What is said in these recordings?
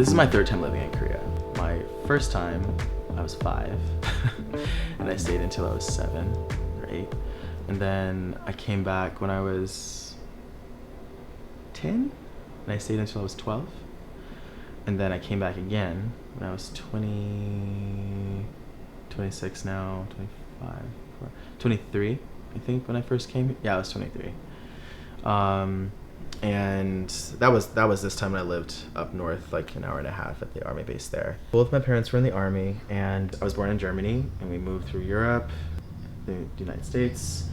This is my third time living in Korea. My first time, I was 5, and I stayed until I was 7 or 8. And then I came back when I was 10, and I stayed until I was 12. And then I came back again when I was 20, 26 now, 25, 23, I think, when I first came. Yeah, I was 23. And that was this time when I lived up north, like an hour and a half at the army base there. Both my parents were in the army, and I was born in Germany, and we moved through Europe, the United States,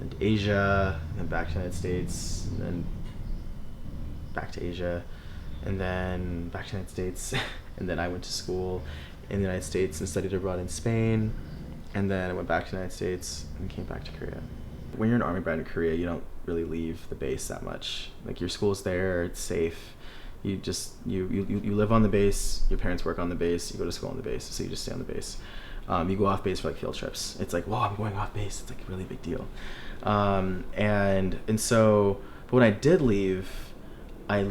and Asia, and then back to the United States, and then back to Asia, and then back to the United States, and then I went to school in the United States and studied abroad in Spain, and then I went back to the United States and came back to Korea. When you're an army brat in Korea, you don't really leave the base that much. Like, your school's there, it's safe. You just you live on the base. Your parents work on the base. You go to school on the base, so you just stay on the base. You go off base for like field trips. It's like, whoa, I'm going off base. It's like a really big deal. And so, but when I did leave, I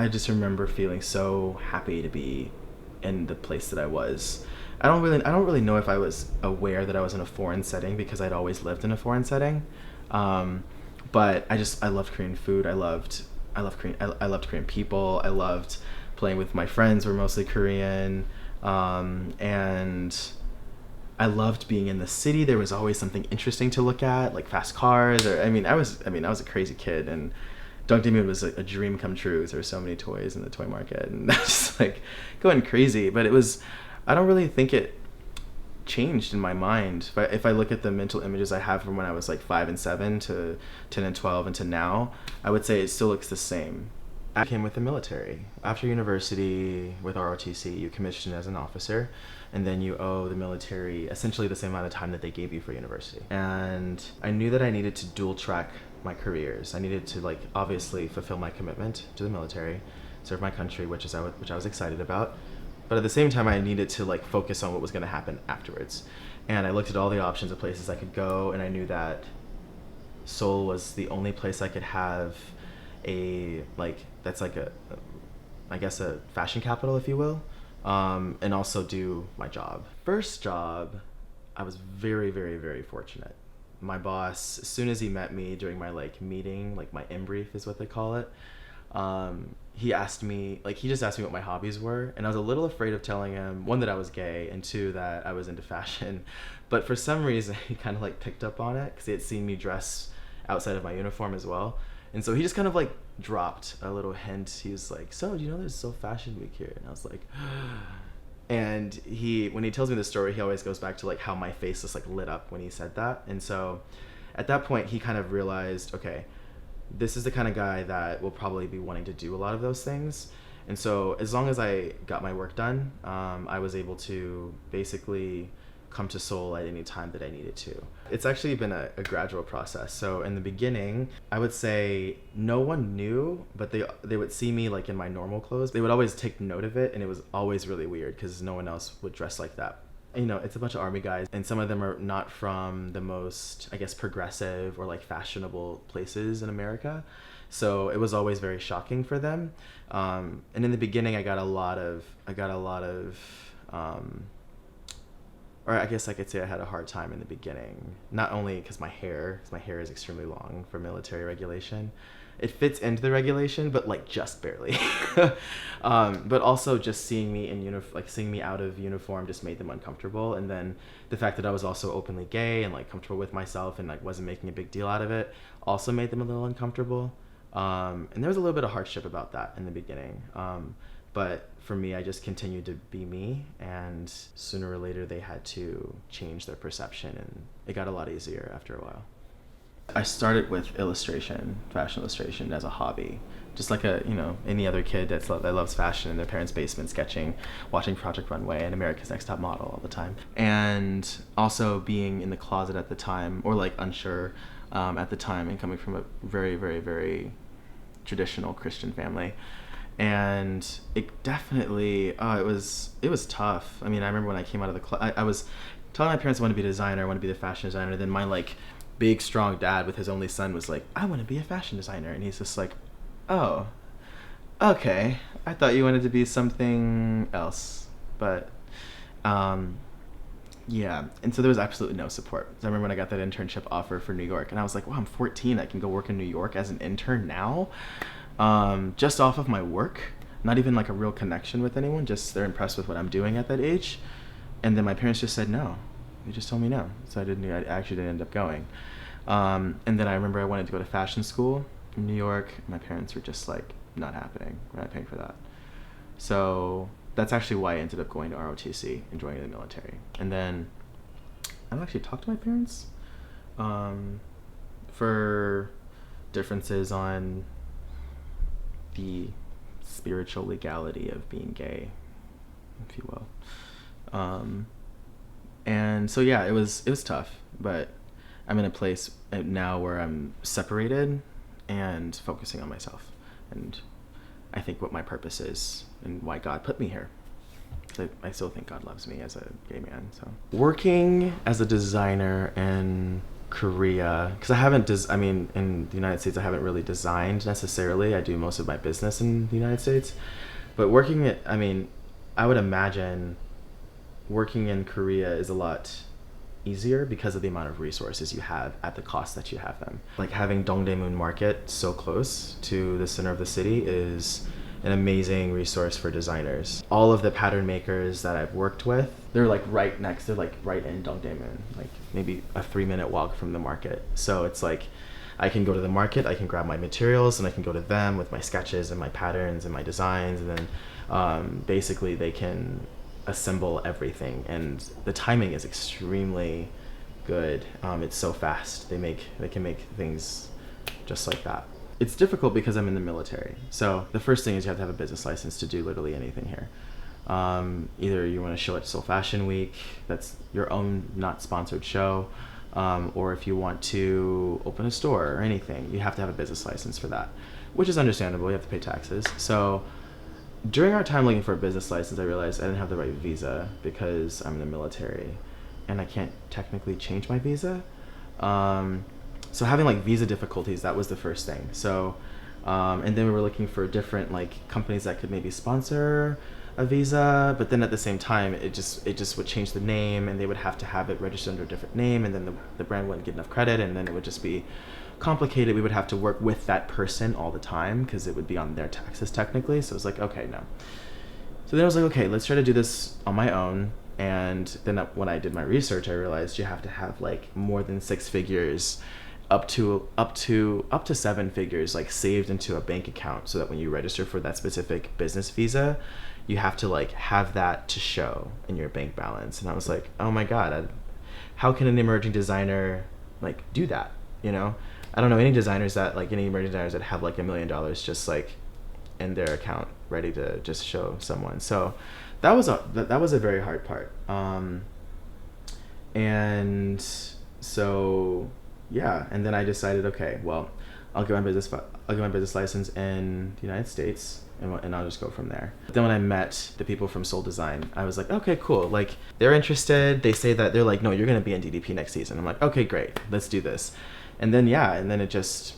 just remember feeling so happy to be in the place that I was. I don't really know if I was aware that I was in a foreign setting, because I'd always lived in a foreign setting. But I loved Korean food. I loved Korean people. I loved playing with my friends who were mostly Korean. And I loved being in the city. There was always something interesting to look at, like fast cars, I was a crazy kid, and Dongdaemun was a dream come true. There were so many toys in the toy market, and I was just like going crazy. But I don't really think it changed in my mind. If I look at the mental images I have from when I was like 5 and 7 to 10 and 12 and to now, I would say it still looks the same. I came with the military. After university with ROTC, you commission as an officer, and then you owe the military essentially the same amount of time that they gave you for university. And I knew that I needed to dual track my careers. I needed to, like, obviously fulfill my commitment to the military, serve my country, which I was excited about. But at the same time, I needed to, like, focus on what was going to happen afterwards. And I looked at all the options of places I could go, and I knew that Seoul was the only place I could have that's like I guess a fashion capital, if you will, and also do my job. First job, I was very, very, very fortunate. My boss, as soon as he met me during my meeting, my in-brief is what they call it, he just asked me what my hobbies were, and I was a little afraid of telling him, one, that I was gay, and two, that I was into fashion. But for some reason, he kind of picked up on it, because he had seen me dress outside of my uniform as well. And so he just kind of dropped a little hint. He was like, "So, do you know there's Seoul Fashion Week here?" And I was like, and when he tells me the story, he always goes back to how my face just lit up when he said that. And so at that point, he kind of realized, okay, this is the kind of guy that will probably be wanting to do a lot of those things. And so as long as I got my work done, I was able to basically come to Seoul at any time that I needed to. It's actually been a gradual process. So in the beginning, I would say no one knew, but they would see me in my normal clothes. They would always take note of it, and it was always really weird because no one else would dress like that. It's a bunch of army guys, and some of them are not from the most, I guess, progressive or fashionable places in America. So it was always very shocking for them. And in the beginning, I got a lot of, or I guess I could say I had a hard time in the beginning. Not only because my hair is extremely long for military regulation. It fits into the regulation, but just barely. But also just seeing me seeing me out of uniform just made them uncomfortable. And then the fact that I was also openly gay and comfortable with myself and wasn't making a big deal out of it also made them a little uncomfortable. And there was a little bit of hardship about that in the beginning. But for me, I just continued to be me, and sooner or later they had to change their perception, and it got a lot easier after a while. I started with illustration, fashion illustration, as a hobby, just like any other kid that loves fashion in their parents' basement, sketching, watching Project Runway and America's Next Top Model all the time, and also being in the closet at the time, or unsure at the time, and coming from a very, very, very traditional Christian family. And it definitely, it was tough. I remember when I came out of the I was telling my parents I want to be a designer, I want to be the fashion designer. Then my big, strong dad with his only son was like, I want to be a fashion designer. And he's just like, oh, okay, I thought you wanted to be something else. But yeah, and so there was absolutely no support. So I remember when I got that internship offer for New York, and I was like, wow, I'm 14, I can go work in New York as an intern now, just off of my work, not even like a real connection with anyone, just they're impressed with what I'm doing at that age. And then my parents just said no. They just told me no. So I actually didn't end up going. And then I remember I wanted to go to fashion school in New York. My parents were just like, not happening. We're not paying for that. So that's actually why I ended up going to ROTC and joining the military. And then I don't actually talk to my parents for differences on the spiritual legality of being gay, if you will. And so yeah, it was tough, but I'm in a place now where I'm separated and focusing on myself, and I think what my purpose is and why God put me here. I still think God loves me as a gay man. So working as a designer in Korea, because in the United States I haven't really designed necessarily. I do most of my business in the United States, but I would imagine working in Korea is a lot easier because of the amount of resources you have at the cost that you have them. Like having Dongdaemun Market so close to the center of the city is an amazing resource for designers. All of the pattern makers that I've worked with, they're like right in Dongdaemun, like maybe a 3-minute walk from the market. So it's like I can go to the market, I can grab my materials, and I can go to them with my sketches and my patterns and my designs, and then basically they can assemble everything, and the timing is extremely good. It's so fast. They can make things just like that. It's difficult because I'm in the military. So the first thing is you have to have a business license to do literally anything here. Either you want to show at Seoul Fashion Week, that's your own not sponsored show, or if you want to open a store or anything, you have to have a business license for that, which is understandable. You have to pay taxes. So during our time looking for a business license, I realized I didn't have the right visa because I'm in the military and I can't technically change my visa. So having like visa difficulties, that was the first thing. So, and then we were looking for different like companies that could maybe sponsor a visa, but then at the same time, it just would change the name, and they would have to have it registered under a different name, and then the brand wouldn't get enough credit, and then it would just be complicated. We would have to work with that person all the time because it would be on their taxes technically. So it was like, okay, no. So then I was like, okay, let's try to do this on my own. And then when I did my research, I realized you have to have like more than 6 figures, up to 7 figures, like saved into a bank account, so that when you register for that specific business visa, you have to like have that to show in your bank balance. And I was like, oh my God, how can an emerging designer like do that? You know, I don't know any emerging designers that have like $1 million just like in their account ready to just show someone. So that was a very hard part. And so yeah, and then I decided, okay, well, I'll get my business license in the United States, and I'll just go from there. But then when I met the people from Seoul Design, I was like, okay, cool. Like they're interested. They say that they're like, no, you're gonna be in DDP next season. I'm like, okay, great, let's do this. And then it just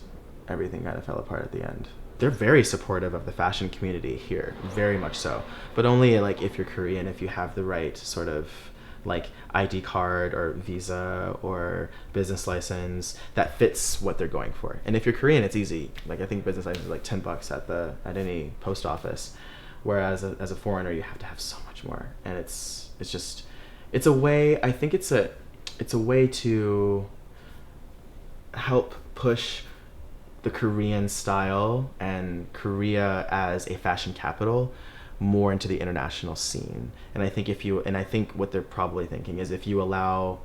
everything kind of fell apart at the end. They're very supportive of the fashion community here, very much so. But only like if you're Korean, if you have the right sort of like ID card or visa or business license that fits what they're going for. And if you're Korean, it's easy. Like I think business license is like $10 at any post office, whereas as a foreigner you have to have so much more. And it's a way. I think it's a way to help push the Korean style and Korea as a fashion capital more into the international scene. And I think what they're probably thinking is if you allow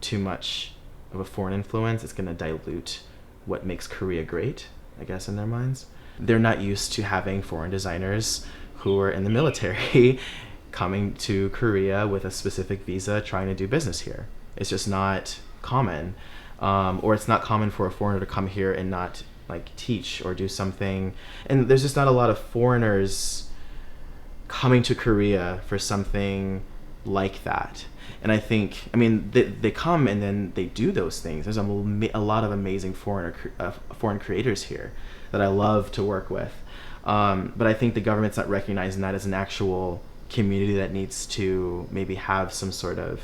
too much of a foreign influence, it's going to dilute what makes Korea great, I guess, in their minds. They're not used to having foreign designers who are in the military coming to Korea with a specific visa trying to do business here. It's just not common. Or it's not common for a foreigner to come here and not like teach or do something. And there's just not a lot of foreigners coming to Korea for something like that. And I think, they come and then they do those things. There's a lot of amazing foreign creators here that I love to work with. But I think the government's not recognizing that as an actual community that needs to maybe have some sort of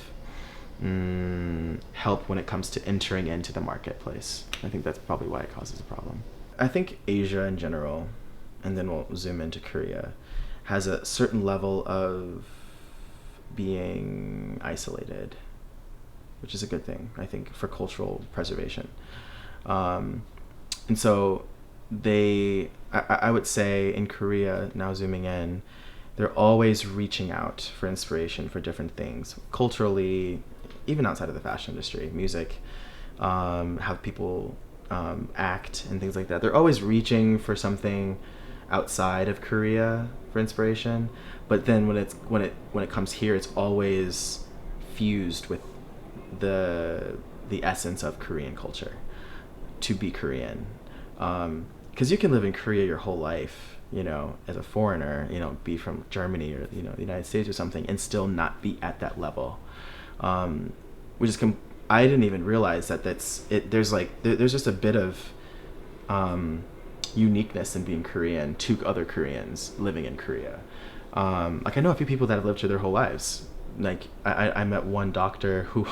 help when it comes to entering into the marketplace. I think that's probably why it causes a problem. I think Asia in general, and then we'll zoom into Korea, has a certain level of being isolated, which is a good thing, I think, for cultural preservation. And so I would say in Korea, now zooming in, they're always reaching out for inspiration for different things, culturally, even outside of the fashion industry, music, have people act and things like that. They're always reaching for something outside of Korea for inspiration, but then when it comes here, it's always fused with the essence of Korean culture, to be Korean. Because you can live in Korea your whole life, as a foreigner, be from Germany or the United States or something, and still not be at that level, which is I didn't even realize that that's it. There's just a bit of uniqueness in being Korean to other Koreans living in Korea. I know a few people that have lived here their whole lives. Like I met one doctor who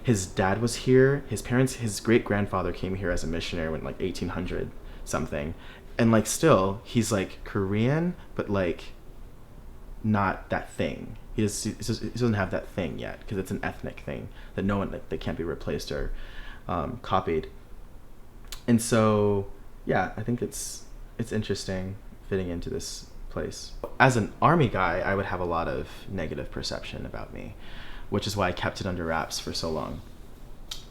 his dad was here, his great grandfather came here as a missionary when 1800 something, and still he's Korean, but not that thing. He doesn't have that thing yet, because it's an ethnic thing that no one that can't be replaced or copied. And so yeah, I think it's interesting fitting into this place. As an army guy, I would have a lot of negative perception about me, which is why I kept it under wraps for so long.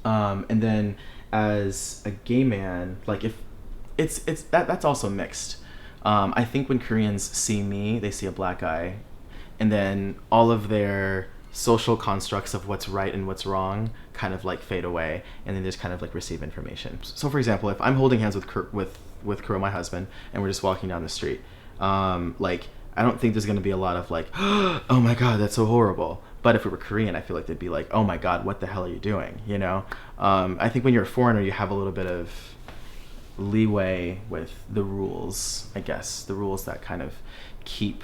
And then as a gay man, if that's also mixed. I think when Koreans see me, they see a black guy, and then all of their social constructs of what's right and what's wrong kind of fade away, and then just kind of receive information. So for example, if I'm holding hands with Kuro, my husband, and we're just walking down the street, I don't think there's going to be a lot of oh my god, that's so horrible. But if we were Korean, I feel like they'd be oh my god, what the hell are you doing? I think when you're a foreigner, you have a little bit of leeway with the rules, I guess, the rules that kind of keep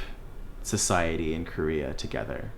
society in Korea together.